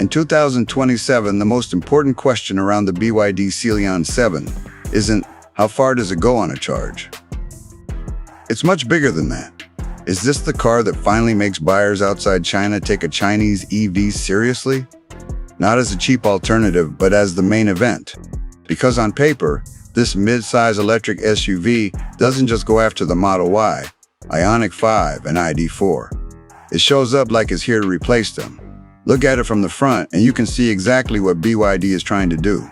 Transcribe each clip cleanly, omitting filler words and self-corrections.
In 2027, the most important question around the BYD Sealion 7 isn't how far does it go on a charge? It's much bigger than that. Is this the car that finally makes buyers outside China take a Chinese EV seriously? Not as a cheap alternative, but as the main event. Because on paper, this mid-size electric SUV doesn't just go after the Model Y, Ioniq 5, and ID4. It shows up like it's here to replace them. Look at it from the front and you can see exactly what BYD is trying to do.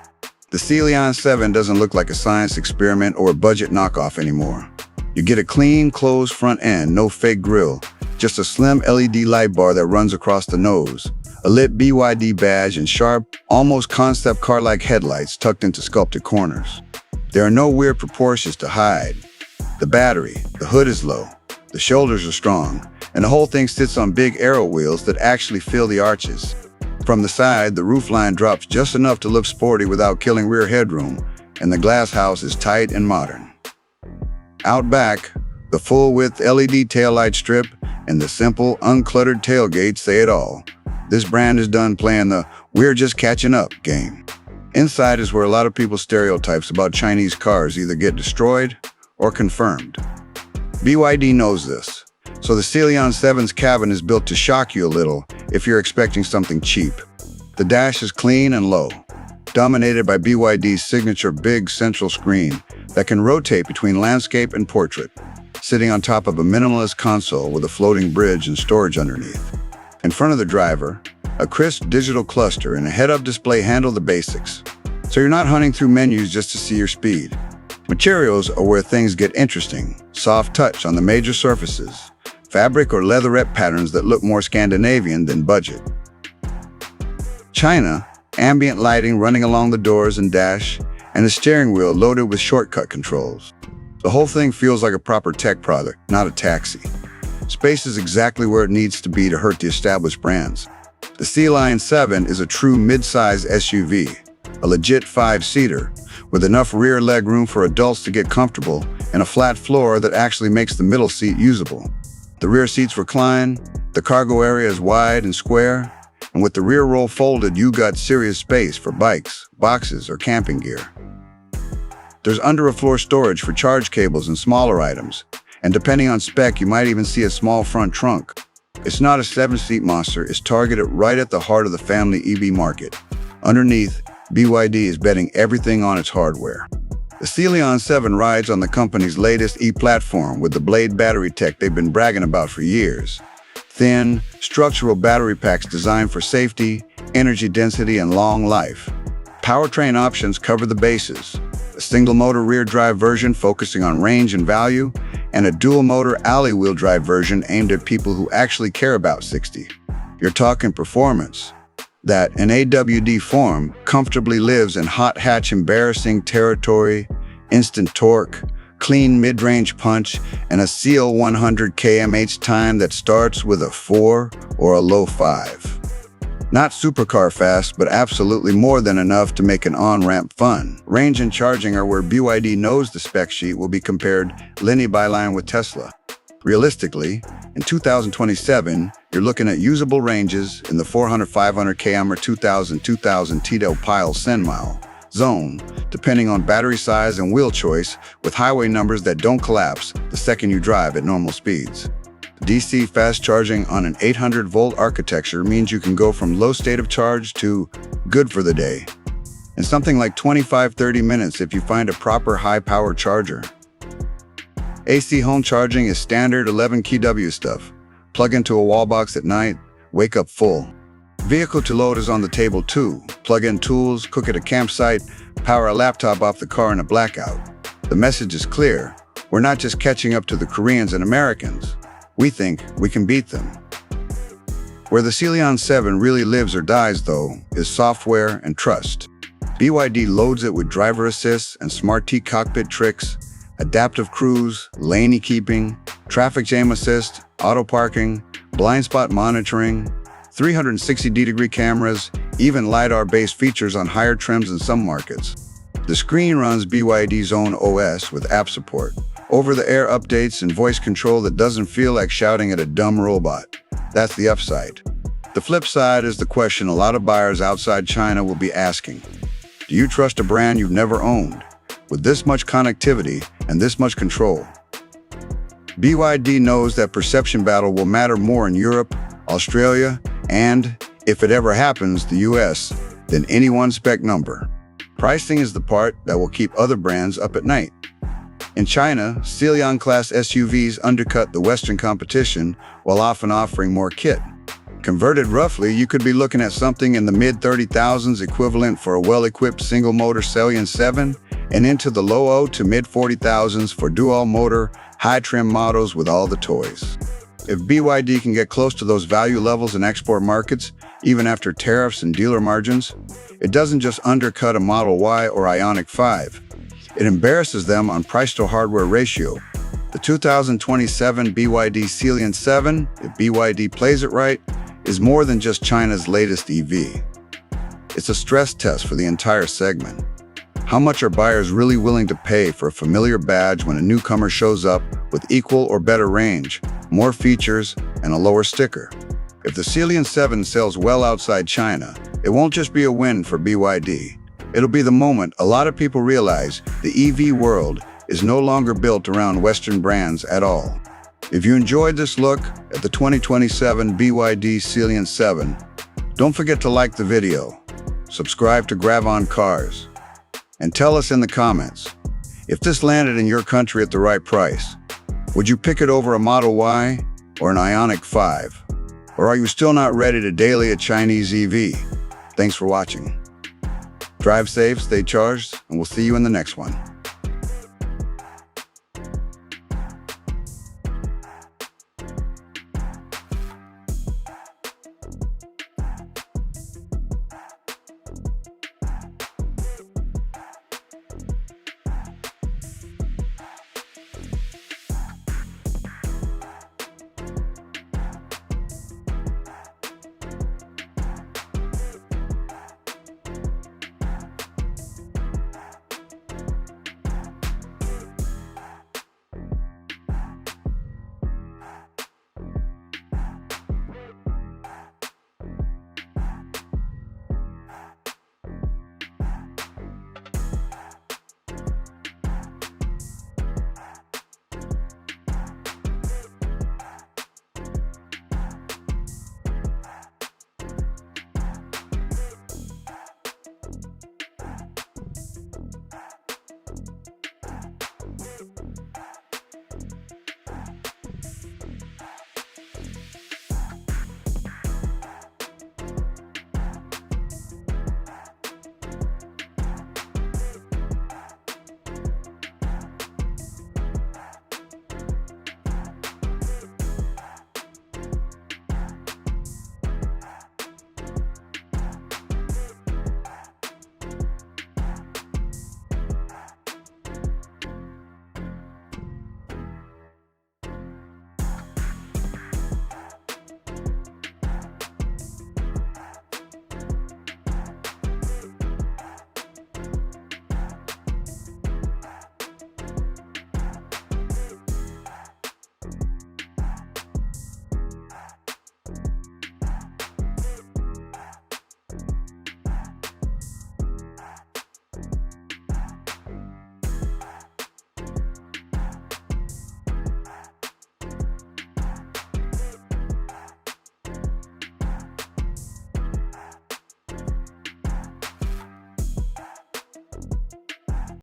The Sealion 7 doesn't look like a science experiment or a budget knockoff anymore. You get a clean, closed front end, no fake grille, just a slim LED light bar that runs across the nose, a lit BYD badge, and sharp, almost concept car-like headlights tucked into sculpted corners. There are no weird proportions to hide. The battery, the hood is low, the shoulders are strong, and the whole thing sits on big aero wheels that actually fill the arches. From the side, the roofline drops just enough to look sporty without killing rear headroom, and the glass house is tight and modern. Out back, the full-width LED taillight strip and the simple, uncluttered tailgate say it all. This brand is done playing the "we're just catching up" game. Inside is where a lot of people's stereotypes about Chinese cars either get destroyed or confirmed. BYD knows this. So the Sealion 7's cabin is built to shock you a little if you're expecting something cheap. The dash is clean and low, dominated by BYD's signature big central screen that can rotate between landscape and portrait, sitting on top of a minimalist console with a floating bridge and storage underneath. In front of the driver, a crisp digital cluster and a head-up display handle the basics, so you're not hunting through menus just to see your speed. Materials are where things get interesting. Soft touch on the major surfaces, fabric or leatherette patterns that look more Scandinavian than budget. China, ambient lighting running along the doors and dash, and a steering wheel loaded with shortcut controls. The whole thing feels like a proper tech product, not a taxi. Space is exactly where it needs to be to hurt the established brands. The Sealion 7 is a true mid-size SUV, a legit 5-seater, with enough rear leg room for adults to get comfortable and a flat floor that actually makes the middle seat usable. The rear seats recline, the cargo area is wide and square, and with the rear roll folded, you got serious space for bikes, boxes, or camping gear. There's under-a-floor storage for charge cables and smaller items, and depending on spec, you might even see a small front trunk. It's not a 7-seat monster, it's targeted right at the heart of the family EV market. Underneath, BYD is betting everything on its hardware. The Sealion 7 rides on the company's latest e-platform with the Blade Battery tech they've been bragging about for years. Thin, structural battery packs designed for safety, energy density, and long life. Powertrain options cover the bases. A single-motor rear-drive version focusing on range and value, and a dual-motor alley-wheel drive version aimed at people who actually care about 60. You're talking performance that, in AWD form, comfortably lives in hot hatch embarrassing territory, instant torque, clean mid-range punch, and a Seal 100 km/h time that starts with a 4 or a low 5. Not supercar fast, but absolutely more than enough to make an on-ramp fun. Range and charging are where BYD knows the spec sheet will be compared line by line with Tesla. Realistically, in 2027, you're looking at usable ranges in the 400-500 km or 2,000 Tito Pile Sen-mile zone, depending on battery size and wheel choice, with highway numbers that don't collapse the second you drive at normal speeds. DC fast charging on an 800-volt architecture means you can go from low state of charge to good for the day in something like 25-30 minutes if you find a proper high-power charger. AC home charging is standard 11 kW stuff. Plug into a wall box at night, wake up full. Vehicle to load is on the table too. Plug in tools, cook at a campsite, power a laptop off the car in a blackout. The message is clear. We're not just catching up to the Koreans and Americans. We think we can beat them. Where the Sealion 7 really lives or dies, though, is software and trust. BYD loads it with driver assist and smart T cockpit tricks, adaptive cruise, lane keeping, traffic jam assist, auto parking, blind spot monitoring, 360-degree cameras, even LiDAR-based features on higher trims in some markets. The screen runs BYD's own OS with app support, over-the-air updates, and voice control that doesn't feel like shouting at a dumb robot. That's the upside. The flip side is the question a lot of buyers outside China will be asking. Do you trust a brand you've never owned, with this much connectivity and this much control? BYD knows that perception battle will matter more in Europe, Australia, and, if it ever happens, the US, than any one spec number. Pricing is the part that will keep other brands up at night. In China, Sealion-class SUVs undercut the Western competition while often offering more kit. Converted roughly, you could be looking at something in the mid-30,000s equivalent for a well-equipped single-motor Sealion 7 and into the low to mid-40,000s for dual-motor, high-trim models with all the toys. If BYD can get close to those value levels in export markets, even after tariffs and dealer margins, it doesn't just undercut a Model Y or Ioniq 5. It embarrasses them on price-to-hardware ratio. The 2027 BYD Sealion 7, if BYD plays it right, is more than just China's latest EV. It's a stress test for the entire segment. How much are buyers really willing to pay for a familiar badge when a newcomer shows up with equal or better range, more features, and a lower sticker? If the Sealion 7 sells well outside China, it won't just be a win for BYD. It'll be the moment a lot of people realize the EV world is no longer built around Western brands at all. If you enjoyed this look at the 2027 BYD Sealion 7, don't forget to like the video, subscribe to Grab on Cars, and tell us in the comments, if this landed in your country at the right price, would you pick it over a Model Y or an Ioniq 5? Or are you still not ready to daily a Chinese EV? Thanks for watching. Drive safe, stay charged, and we'll see you in the next one.